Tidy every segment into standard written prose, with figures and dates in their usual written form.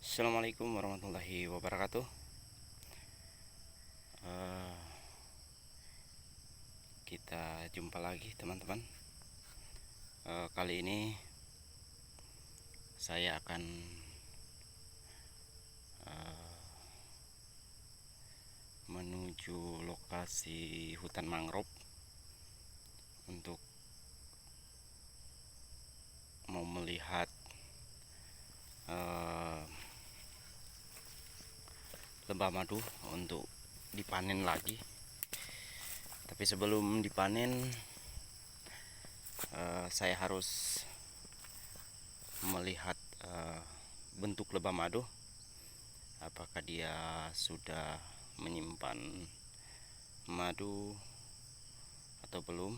Assalamualaikum warahmatullahi wabarakatuh. Eh, kita jumpa lagi teman-teman. Kali ini saya akan eh, menuju lokasi hutan mangrove untuk mau melihat eh, lebah madu untuk dipanen lagi. Tapi sebelum dipanen, saya harus melihat bentuk lebah madu, apakah dia sudah menyimpan madu atau belum.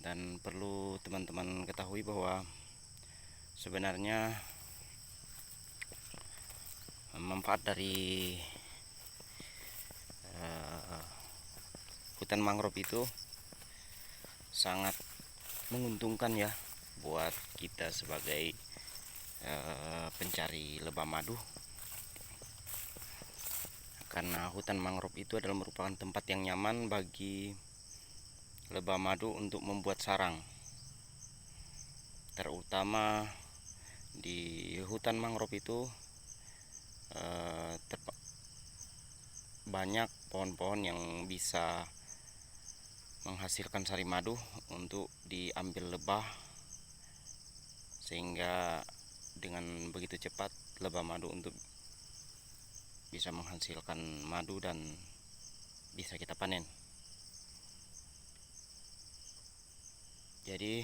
Dan perlu teman-teman ketahui bahwa sebenarnya manfaat dari hutan mangrove itu sangat menguntungkan ya buat kita sebagai pencari lebah madu, karena hutan mangrove itu adalah merupakan tempat yang nyaman bagi lebah madu untuk membuat sarang. Terutama di hutan mangrove itu banyak pohon-pohon yang bisa menghasilkan sari madu untuk diambil lebah, sehingga dengan begitu cepat lebah madu untuk bisa menghasilkan madu dan bisa kita panen. Jadi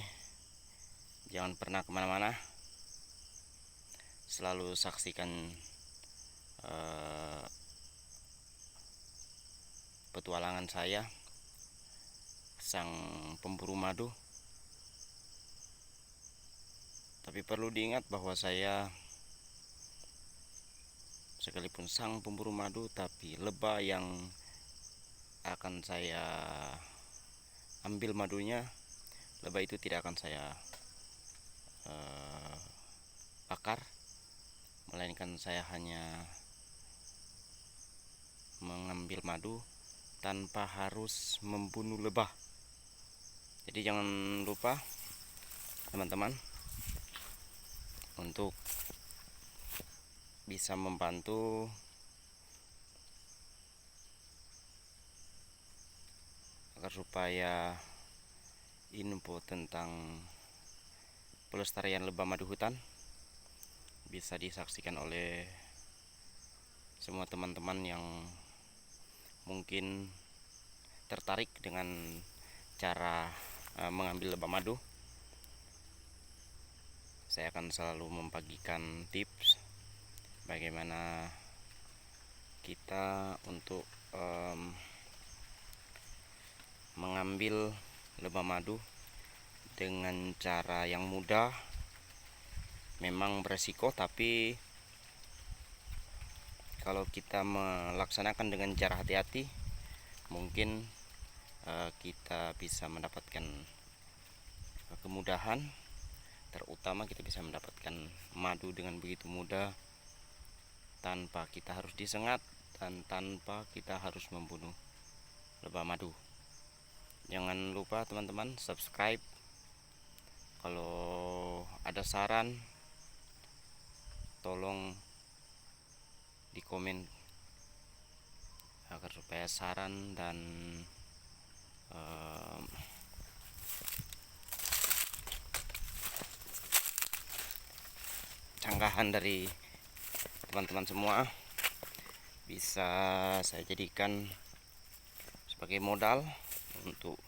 jangan pernah kemana-mana, selalu saksikan petualangan saya, sang pemburu madu. Tapi perlu diingat bahwa saya sekalipun sang pemburu madu, tapi lebah yang akan saya ambil madunya, lebah itu tidak akan saya bakar, melainkan saya hanya mengambil madu tanpa harus membunuh lebah. Jadi jangan lupa teman-teman untuk bisa membantu agar supaya info tentang pelestarian lebah madu hutan bisa disaksikan oleh semua teman-teman yang mungkin tertarik dengan cara mengambil lebah madu. Saya akan selalu membagikan tips bagaimana kita untuk mengambil lebah madu dengan cara yang mudah. Memang beresiko, tapi kalau kita melaksanakan dengan cara hati-hati, mungkin kita bisa mendapatkan kemudahan. Terutama kita bisa mendapatkan madu dengan begitu mudah, tanpa kita harus disengat dan tanpa kita harus membunuh lebah madu. Jangan lupa teman-teman subscribe. Kalau ada saran, tolong di komen agar supaya saran dan canggahan dari teman-teman semua bisa saya jadikan sebagai modal untuk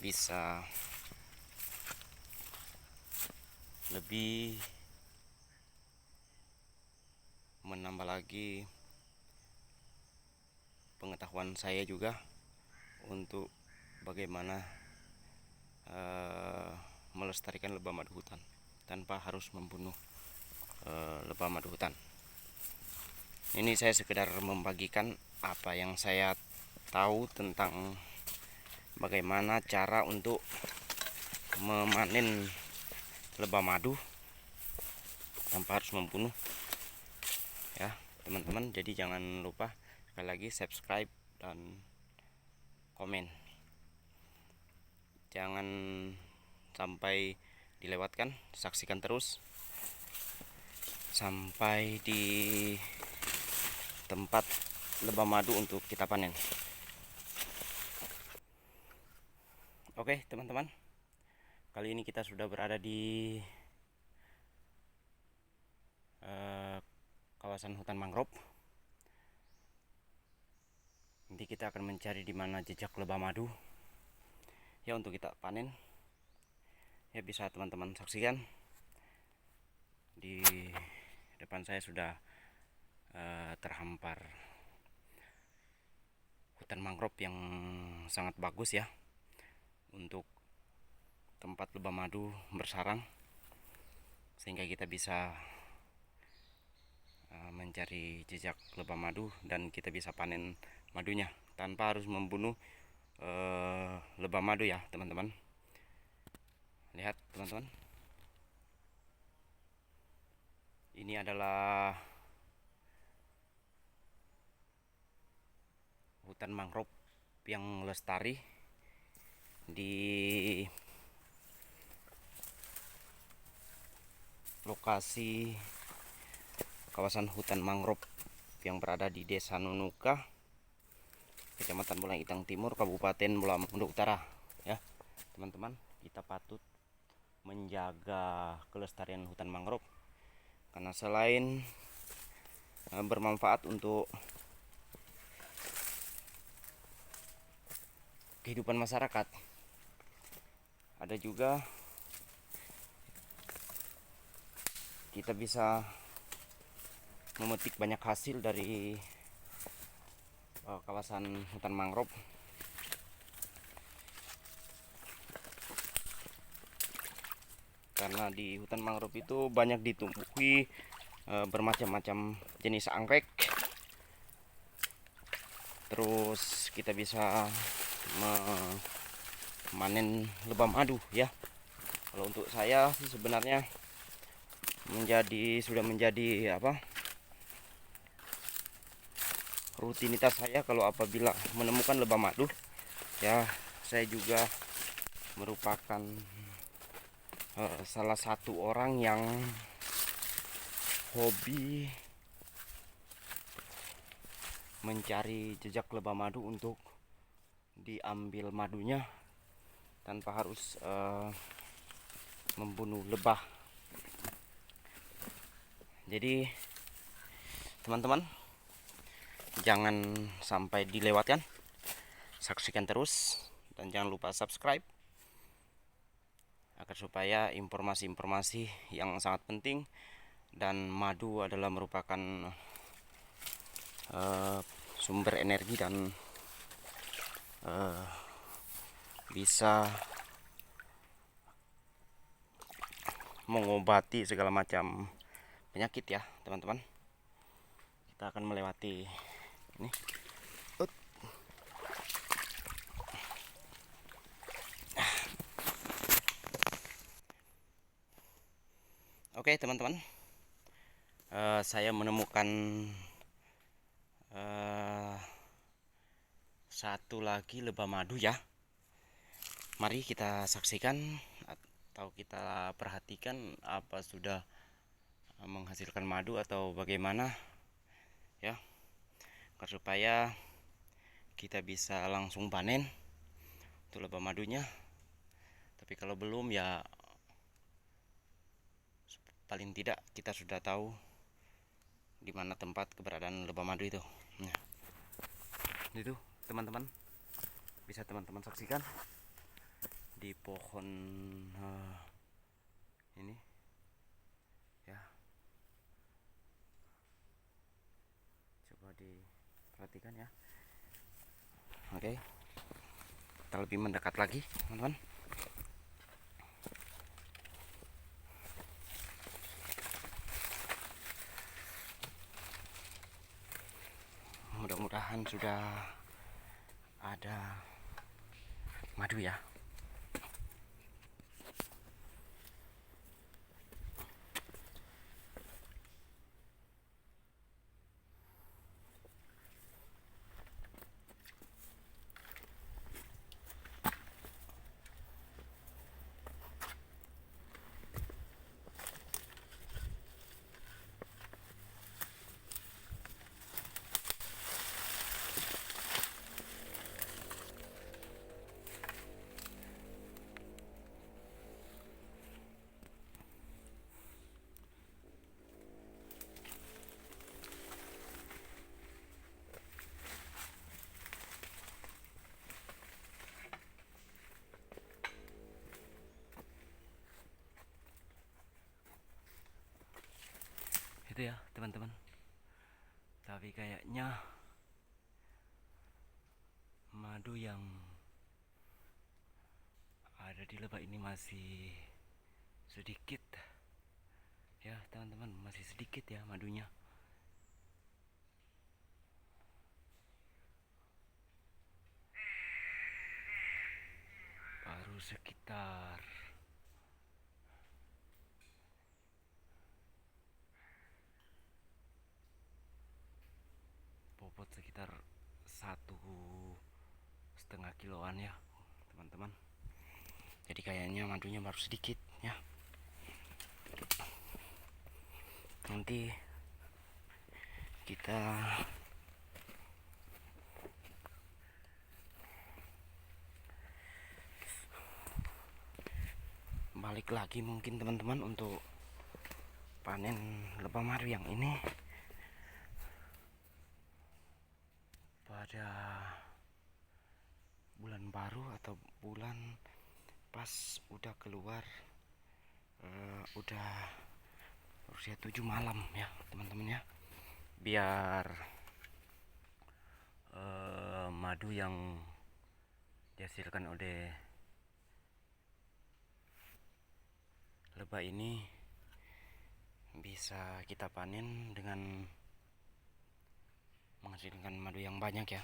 bisa lebih menambah lagi pengetahuan saya juga untuk bagaimana melestarikan lebah madu hutan tanpa harus membunuh lebah madu hutan. Ini saya sekedar membagikan apa yang saya tahu tentang bagaimana cara untuk memanen lebah madu tanpa harus membunuh ya teman-teman. Jadi jangan lupa sekali lagi subscribe dan komen, jangan sampai dilewatkan, saksikan terus sampai di tempat lebah madu untuk kita panen. Oke teman-teman, kali ini kita sudah berada di kawasan hutan mangrove. Nanti kita akan mencari di mana jejak lebah madu ya untuk kita panen. Ya bisa teman-teman saksikan, di depan saya sudah terhampar hutan mangrove yang sangat bagus ya untuk tempat lebah madu bersarang, sehingga kita bisa mencari jejak lebah madu dan kita bisa panen madunya tanpa harus membunuh lebah madu ya teman-teman. Lihat teman-teman, ini adalah hutan mangrove yang lestari di lokasi kawasan hutan mangrove yang berada di Desa Nunuka, Kecamatan Bolang Itang Timur, Kabupaten Bolang Mongondo Utara ya teman-teman. Kita patut menjaga kelestarian hutan mangrove karena selain bermanfaat untuk kehidupan masyarakat, ada juga kita bisa memetik banyak hasil dari kawasan hutan mangrove. Karena di hutan mangrove itu banyak ditumbuhi bermacam-macam jenis anggrek. Terus kita bisa memanen lebah madu ya. Kalau untuk saya sih sebenarnya sudah menjadi rutinitas saya. Kalau apabila menemukan lebah madu ya, saya juga merupakan salah satu orang yang hobi mencari jejak lebah madu untuk diambil madunya tanpa harus membunuh lebah. Jadi teman-teman, jangan sampai dilewatkan, saksikan terus dan jangan lupa subscribe agar supaya informasi-informasi yang sangat penting. Dan madu adalah merupakan sumber energi dan bisa mengobati segala macam penyakit ya teman-teman. Kita akan melewati ini. Oke teman-teman, saya menemukan satu lagi lebah madu ya. Mari kita saksikan atau kita perhatikan apa sudah menghasilkan madu atau bagaimana ya, supaya kita bisa langsung panen untuk lebah madunya. Tapi kalau belum ya paling tidak kita sudah tahu di mana tempat keberadaan lebah madu itu. Nah, itu teman-teman, bisa teman-teman saksikan di pohon ini ya. Coba diperhatikan ya. Oke, kita lebih mendekat lagi teman-teman. Mudah-mudahan sudah ada madu ya. gitu ya teman-teman. Tapi kayaknya madu yang ada di lebah ini masih sedikit ya teman-teman, masih sedikit ya madunya. Baru sekitar bobot sekitar 1,5 kiloan ya teman-teman. Jadi kayaknya madunya baru sedikit ya. Nanti kita balik lagi mungkin teman-teman untuk panen lebah madu yang ini pada bulan baru atau bulan pas udah keluar udah usia 7 malam ya teman-teman ya, biar madu yang dihasilkan oleh lebah ini bisa kita panen dengan menghasilkan madu yang banyak ya,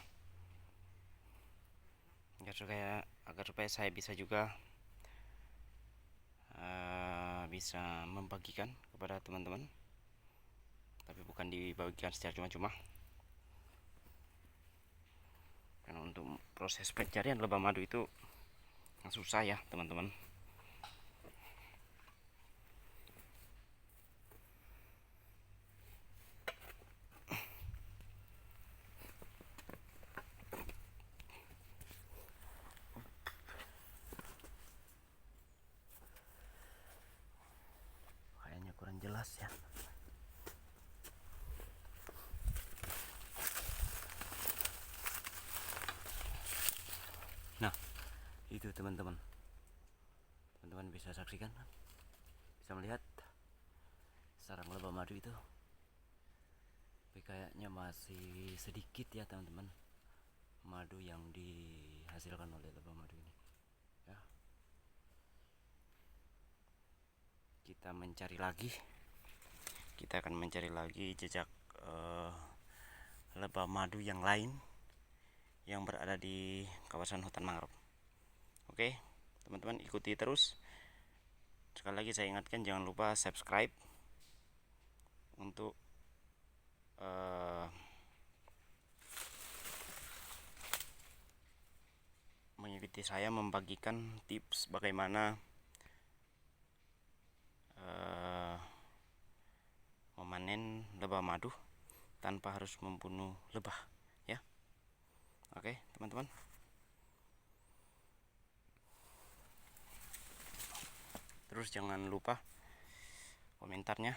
agar supaya saya bisa juga bisa membagikan kepada teman-teman, tapi bukan dibagikan secara cuma-cuma, karena untuk proses pencarian lebah madu itu susah ya teman-teman. Kayaknya kurang jelas ya. Nah, itu teman-teman bisa saksikan, bisa melihat sarang lebah madu itu. Tapi kayaknya masih sedikit ya teman-teman madu yang dihasilkan oleh lebah madu ini ya. Kita akan mencari lagi jejak lebah madu yang lain yang berada di kawasan hutan mangrove. Oke teman-teman, ikuti terus. Sekali lagi saya ingatkan, jangan lupa subscribe untuk mengikuti saya membagikan tips bagaimana memanen lebah madu tanpa harus membunuh lebah ya. Oke teman-teman, terus jangan lupa komentarnya,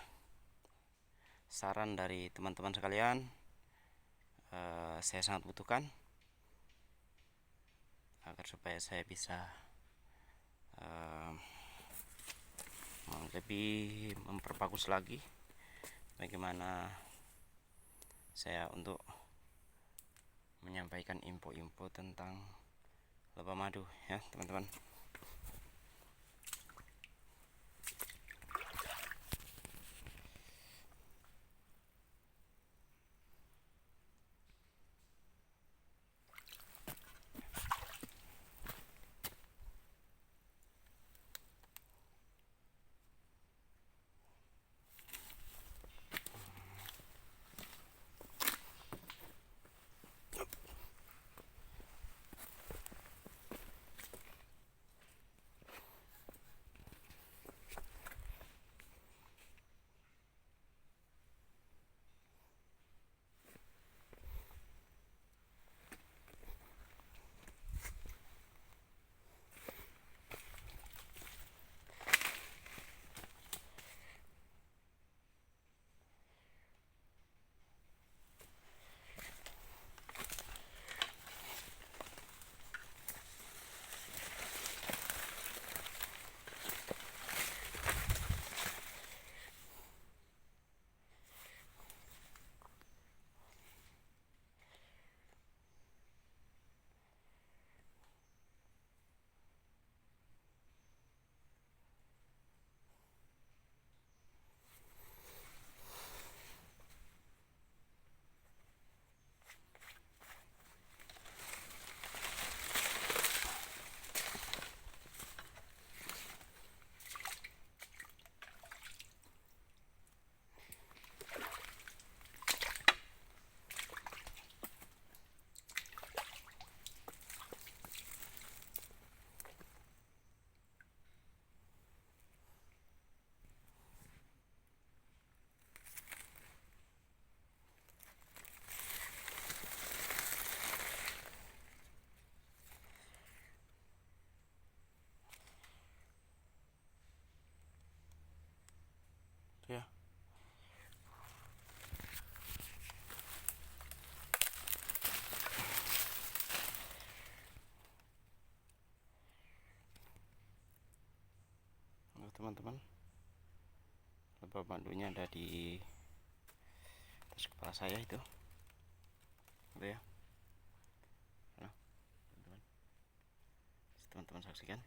saran dari teman-teman sekalian, saya sangat butuhkan agar supaya saya bisa lebih memperbagus lagi bagaimana saya untuk menyampaikan info-info tentang lebah madu ya teman-teman. teman-teman. Lebah madunya ada di atas kepala saya itu. Udah ya. Nah, teman-teman saksikan.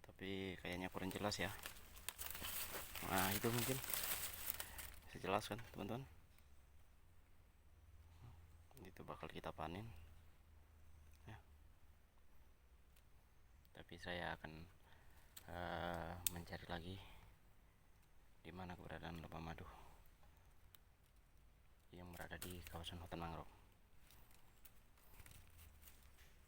Tapi kayaknya kurang jelas ya. Nah, itu mungkin bisa jelas kan, teman-teman? Itu bakal kita panen. Ya. Tapi saya akan mencari lagi di mana keberadaan lebah madu yang berada di kawasan hutan mangrove.